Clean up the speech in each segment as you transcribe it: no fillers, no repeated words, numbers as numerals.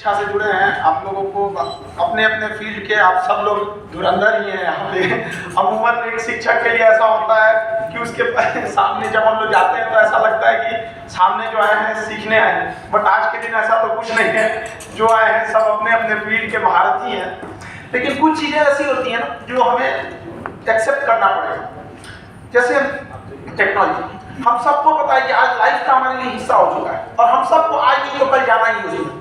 शिक्षा से जुड़े हैं, आप लोगों को अपने अपने फील्ड के आप सब लोग धुरंधर ही हैं यहाँ पे। अमूमन एक शिक्षक के लिए ऐसा होता है कि उसके सामने जब हम लोग जाते हैं तो ऐसा लगता है कि सामने जो आए हैं सीखने आए हैं, बट आज के दिन ऐसा तो कुछ नहीं है। जो आए हैं सब अपने अपने फील्ड के महारथी हैं, लेकिन कुछ चीज़ें ऐसी होती हैं ना जो हमें एक्सेप्ट करना पड़ेगा। जैसे टेक्नोलॉजी, हम सबको पता है कि आज लाइफ का हमारे लिए हिस्सा हो चुका है और हम सबको आज नहीं तो कल जाना ही होगा।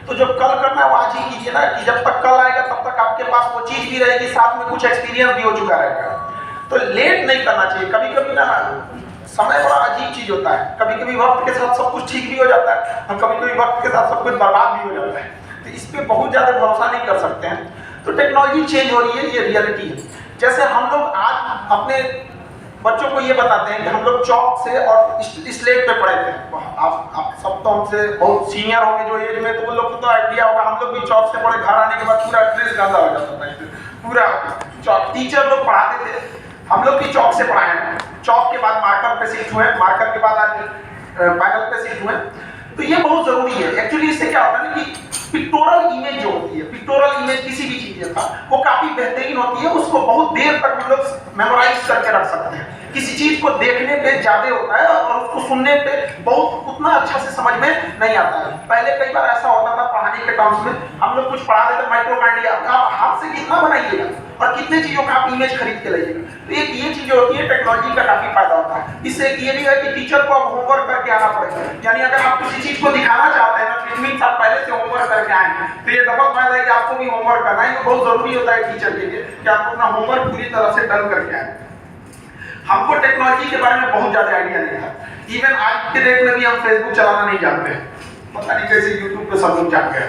तो जब कल करना है वो आज ही कीजिए ना, कि जब तक कल आएगा तब तक आपके पास वो चीज़ भी रहेगी, साथ में कुछ एक्सपीरियंस भी हो चुका रहेगा। तो लेट नहीं करना चाहिए। कभी कभी ना समय बड़ा अजीब चीज़ होता है, कभी कभी वक्त के साथ सब कुछ ठीक भी हो जाता है और कभी कभी वक्त के साथ सब कुछ बर्बाद भी हो जाता है। तो इस पर बहुत ज़्यादा भरोसा नहीं कर सकते हैं। तो टेक्नोलॉजी चेंज हो रही है, ये रियलिटी है। जैसे हम लोग आज अपने बच्चों को ये बताते हैं कि हम लोग चौक से और स्लेट पे पढ़े थे। आप सब तो हमसे बहुत सीनियर होंगे जो एज में, तो उन लोग को तो आइडिया होगा। हम लोग भी चौक से पढ़े, घर आने के बाद पूरा ड्रेस गंदा हो जाता था, पूरा चौक। टीचर लोग पढ़ाते थे, हम लोग भी चौक से पढ़ाए हैं। चौक के बाद मार्कर पे शिफ्ट हुए, मार्कर के बाद आज पैनल पे शिफ्ट हुए। तो ये बहुत जरूरी है। एक्चुअली इससे क्या होता है ना कि पिक्टोरल इमेज जो होती है, पिक्टोरल इमेज किसी भी चीज का वो काफी बेहतरीन होती है। उसको बहुत देर तक हम लोग मेमोराइज करके रख सकते हैं। किसी चीज को देखने पे ज्यादा होता है और उसको सुनने पे बहुत उतना अच्छा से समझ में नहीं आता है। पहले कई बार ऐसा होता था पढ़ाने के टर्म्स में, हम लोग कुछ पढ़ा देते माइक्रोकांडिया, आप हाथ से कितना बनाइएगा और कितने चीजों का आप इमेज खरीद के लाइएगा। तो एक ये चीज होती है, टेक्नोलॉजी का काफी फायदा होता है। इससे ये भी है कि टीचर को अब होमवर्क करके आना पड़ेगा। यानी अगर आप किसी चीज को दिखाना चाहते हैं ना, तो मीन्स आप पहले से होमवर्क करके आए हैं। तो ये डबल फायदा है कि आपको भी होमवर्क करना है। ये बहुत जरूरी होता है टीचर के लिए कि आप अपना होमवर्क पूरी तरह से डन करके आए। हमको टेक्नोलॉजी के बारे में बहुत ज्यादा आइडिया नहीं था। इवन आज के डेट में भी हम फेसबुक चलाना नहीं जानते हैं, पता नहीं कैसे यूट्यूब पे सब लोग जान गए।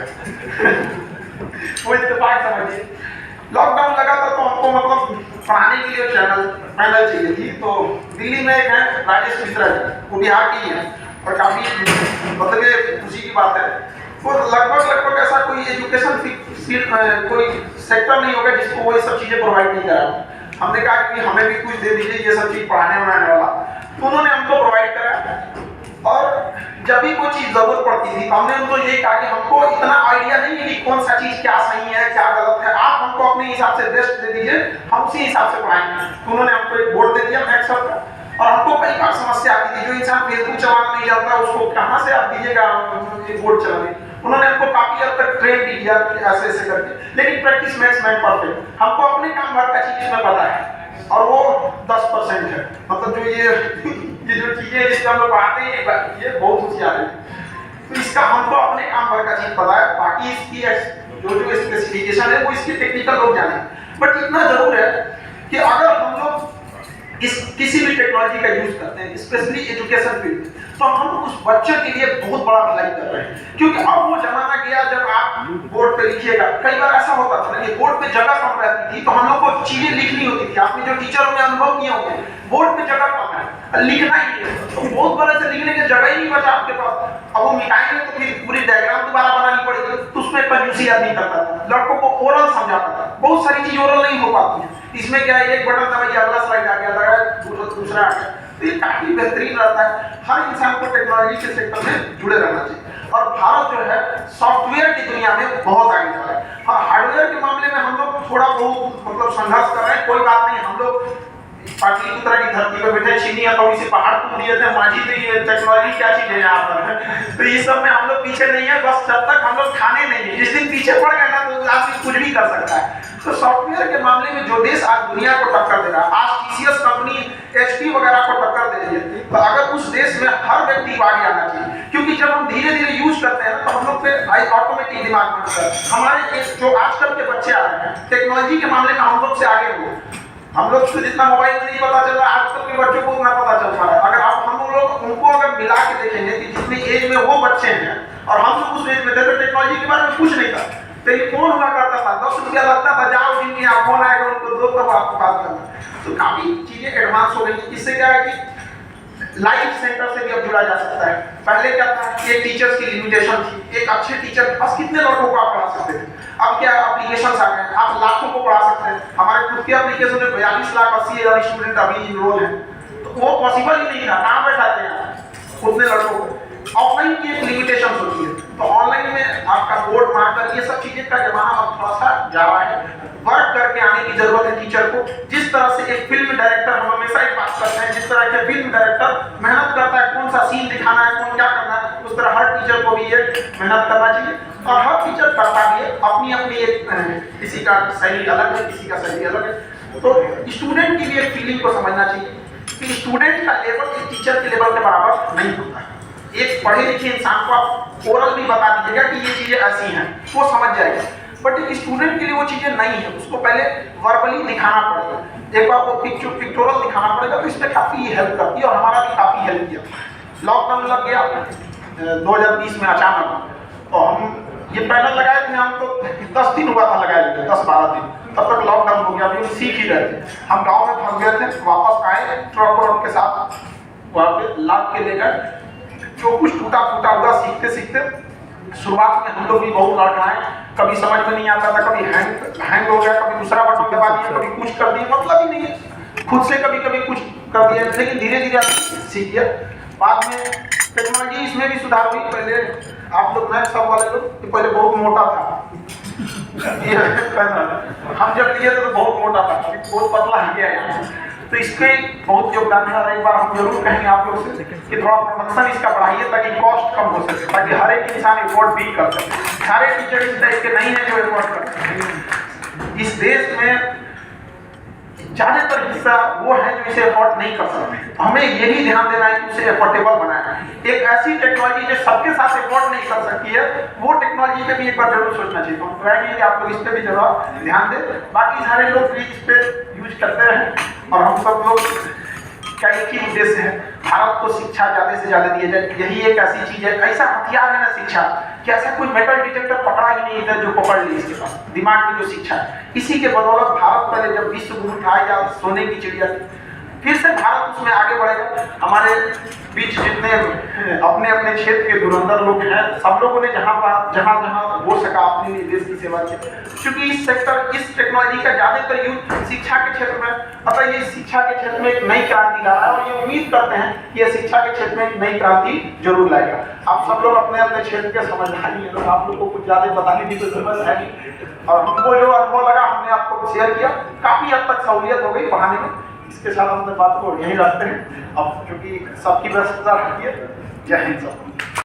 वो इत्तेफाक समझिए। लॉकडाउन लगा था तो हमको मतलब पढ़ाने के लिए पैनल चाहिए थी। तो दिल्ली में एक है राजेश मिश्रा जी, वो बिहार की है और काफी मतलब खुशी की बात है। वो लगभग ऐसा कोई एजुकेशन कोई सेक्टर नहीं होगा जिसको वो ये सब चीजें प्रोवाइड नहीं करा। हमने कहा कि हमें भी कुछ दे दीजिए ये सब चीज पढ़ाने बनाने वाला। तो उन्होंने हमको प्रोवाइड करा और जब भी कोई चीज जरूरत पड़ती थी हमने उनको ये कहा कि हमको इतना आइडिया नहीं है कि कौन सा चीज क्या सही है क्या गलत है, आप हमको अपने हिसाब से बेस्ट दे दीजिए, हम उसी हिसाब से पढ़ाएंगे। तो उन्होंने हमको एक बोर्ड दे दिया मैक्सवेल का। और हमको कई बार समस्या आती थी, जो इंसान फेसबुक चलाना नहीं जानता उसको कहाँ से आप दीजिएगा ये बोर्ड चलाने। उन्होंने हमको काफी हद तक ट्रेन भी किया ऐसे ऐसे करके, लेकिन प्रैक्टिस मेक्स मैन परफेक्ट। हमको अपने काम भर का चीज में पता है और वो 10% है। मतलब जो ये जो चीजें जिसको हम लोग पढ़ाते हैं ये बहुत होशियार है। तो इसका हमको अपने काम भर का चीज पता है, बाकी इसकी जो स्पेसिफिकेशन है वो इसके टेक्निकल लोग जाने। बट इतना जरूर है कि अगर हम लोग किसी भी टेक्नोलॉजी का यूज करते हैं, स्पेशली एजुकेशन फील्ड, तो हम उस बच्चे के लिए बहुत बड़ा भलाई कर रहे हैं। क्योंकि अब वो जमाना गया जब आप बोर्ड पे लिखिएगा। कई बार ऐसा होता था कि बोर्ड पे जगह कम रहती थी तो हम लोग को चीजें लिखनी होती थी। आपने जो टीचरों ने अनुभव किया होगा, बोर्ड पे जगह कम है, लिखना ही है, तो बहुत बड़े से लिखने की जगह ही नहीं बचा आपके पास। अब वो मिटाएंगे तो फिर पूरी डायग्राम दोबारा बनानी पड़ेगी, तो उसमें कंजूसी आदमी करता था। लड़कों को ओरल समझाता था, बहुत सारी चीज ओरल नहीं हो पाती है। इसमें क्या है, एक बटन दबाइए अगला स्लाइड आ गया, दूसरा आ गया। तो ये काफी बेहतरीन रहता है। हर इंसान को टेक्नोलॉजी के सेक्टर में जुड़े रहना चाहिए। और भारत जो है सॉफ्टवेयर की दुनिया में बहुत आगे जा रहा है। हाँ, हार्डवेयर के मामले में हम लोग थोड़ा बहुत मतलब संघर्ष कर रहे हैं, कोई बात नहीं। हम लोग पाटलिपुत्र की धरती पर बैठे, चीनी हथौड़ी से पहाड़ तोड़ दिए थे माझी। तो ये टेक्नोलॉजी क्या चीज है यहाँ पर। तो ये सब में हम लोग पीछे नहीं है, बस जब तक हम लोग खाने नहीं है। जिस दिन पीछे पड़ गए ना तो आदमी कुछ भी कर सकता है। तो सॉफ्टवेयर के मामले में जो देश आज दुनिया को टक्कर दे रहा है, आज टीसीएस कंपनी HP वगैरह को टक्कर दे रही है, तो अगर उस देश में हर व्यक्ति को आगे आना चाहिए। क्योंकि जब हम धीरे धीरे यूज करते हैं तो हम लोग पे ऑटोमेटिक दिमाग बनता है। हमारे जो आजकल के बच्चे आ रहे हैं टेक्नोलॉजी के मामले में हम लोग से आगे हुए। हम लोग को जितना मोबाइल में नहीं पता चल रहा है, आजकल के बच्चों को उतना पता चल रहा है। अगर आप हम लोग उनको अगर मिला के देखेंगे कि जितनी एज में वो बच्चे हैं और हम लोग उस एज में थे, तो टेक्नोलॉजी के बारे में कुछ नहीं था। टेलीफोन हुआ करता था, 10 रुपया लगता था, जाओ दिन में आप फोन आएगा उनको दो तब आपको बात करना। तो काफी चीजें एडवांस हो गई। इससे क्या है कि लाइव सेंटर से भी अब जुड़ा जा सकता है। पहले क्या था, एक टीचर्स की लिमिटेशन थी, एक अच्छे टीचर के पास कितने लोगों को आप पढ़ा सकते थे। अब क्या एप्लीकेशंस आ गए, आप लाखों को पढ़ा सकते हैं। हमारे खुद के एप्लीकेशन में 42,80,000 स्टूडेंट अभी इनरोल हैं। तो वो पॉसिबल ही नहीं था, कहाँ बैठाते हैं उतने लड़कों को। ऑफलाइन की एक लिमिटेशन होती है। तो ऑनलाइन में आपका बोर्ड मार्कर ये सब चीजें का जमाना अब थोड़ा सा जा रहा है। वर्क करके आने की जरूरत है टीचर को। जिस तरह से एक फिल्म डायरेक्टर, हम हमेशा एक बात करते हैं, जिस तरह के फिल्म डायरेक्टर मेहनत करता है कौन सा सीन दिखाना है, कौन क्या करना है, उस तरह हर टीचर को भी ये मेहनत करना चाहिए। और हर टीचर करता भी है, अपनी अपनी एक किसी का शैली अलग है, किसी का शैली अलग है। तो स्टूडेंट की भी एक फीलिंग को समझना चाहिए कि स्टूडेंट का लेवल एक टीचर के लेवल के बराबर नहीं होता है। एक पढ़े लिखे इंसान को आप ओरल भी बता दीजिएगा कि ये चीजें ऐसी हैं, वो समझ जाएगा। बट एक स्टूडेंट के लिए वो चीजें नहीं है, उसको पहले वर्बली दिखाना पड़ेगा, एक बार वो पिक्चोरल दिखाना पड़ेगा। तो इसमें काफी हेल्प करती है और हमारा भी काफी हेल्प किया। लॉकडाउन लग गया 2020 में अचानक, तो हम ये पैनल लगाए थे, हम तो 10 दिन हुआ था लगाए थे, 10-12 दिन, तब तक लॉकडाउन हो गया। अभी हम सीख ही रहे थे। हम गाँव में फंस गए थे, वापस आए ट्रक के साथ वहाँ पे लाद के लेकर, जो कुछ टूटा फूटा हुआ सीखते सीखते शुरुआत में हम लोग भी बहुत लड़ रहे हैं। कभी समझ में नहीं आता था, कभी हैंग हो गया, कभी दूसरा बटन दबा दिया, कभी कुछ कर दिया, मतलब ही नहीं है। खुद से कभी कभी कुछ कर दिया, लेकिन धीरे धीरे सीख गया। बाद में टेक्नोलॉजी इसमें भी सुधार हुई। पहले आप लोग मैं सब वाले लोग पहले बहुत मोटा था, हम जब लिए थे तो बहुत मोटा था, अभी बहुत पतला हो गया है। तो इसके बहुत योगदान है। और एक बार हम जरूर कहेंगे आप लोग से कि थोड़ा प्रोडक्शन इसका बढ़ाइए ताकि कॉस्ट कम हो सके, ताकि हर एक इंसान अफोर्ड भी कर सके। सारे टीचर इस टाइप के नहीं है जो अफोर्ड कर सके। इस देश में ज्यादातर हिस्सा वो है जो इसे अफोर्ड नहीं कर सकते। हमें यही ध्यान देना है कि उसे अफोर्डेबल बनाना है। एक ऐसी टेक्नोलॉजी जो सबके साथ अफोर्ड नहीं कर सकती है, वो टेक्नोलॉजी पे भी एक बार जरूर सोचना चाहिए। हम ट्राई कि आप लोग इस पे भी जरूर ध्यान दें। बाकी सारे लोग भी इस पे यूज करते रहें। और हम सब लोग का एक ही उद्देश्य है, भारत को शिक्षा ज्यादा से ज्यादा दी जाए। यही एक ऐसी चीज है, ऐसा हथियार है ना शिक्षा, कि ऐसा कोई मेटल डिटेक्टर पकड़ा ही नहीं था जो पकड़ ली इसके पास। दिमाग की जो शिक्षा है, इसी के बदौलत भारत पहले जब विश्व गुरु था या सोने की चिड़िया थी, फिर से भारत उसमें आगे बढ़ेगा। हमारे बीच जितने अपने अपने क्षेत्र के धुरंधर लोग हैं, सब लोगों ने जहाँ हो सका अपने लिए देश की सेवा की। क्योंकि इस सेक्टर, इस टेक्नोलॉजी का ज्यादातर यूज शिक्षा के क्षेत्र में, अतः ये शिक्षा के क्षेत्र में एक नई क्रांति ला रहा है। और ये उम्मीद करते हैं कि ये शिक्षा के क्षेत्र में एक नई क्रांति जरूर लाएगा। आप सब लोग अपने अपने क्षेत्र के समझदारी हैं, तो आप लोग को कुछ ज्यादा बताने की कोई जरूरत है नहीं। और हमको जो अनुभव लगा हमने आपको शेयर किया, काफी हद तक सहूलियत हो गई पढ़ाने में। इसके साथ हम बात को यही रखते हैं। अब क्योंकि सबकी व्यस्तता है, जय हिंद सब।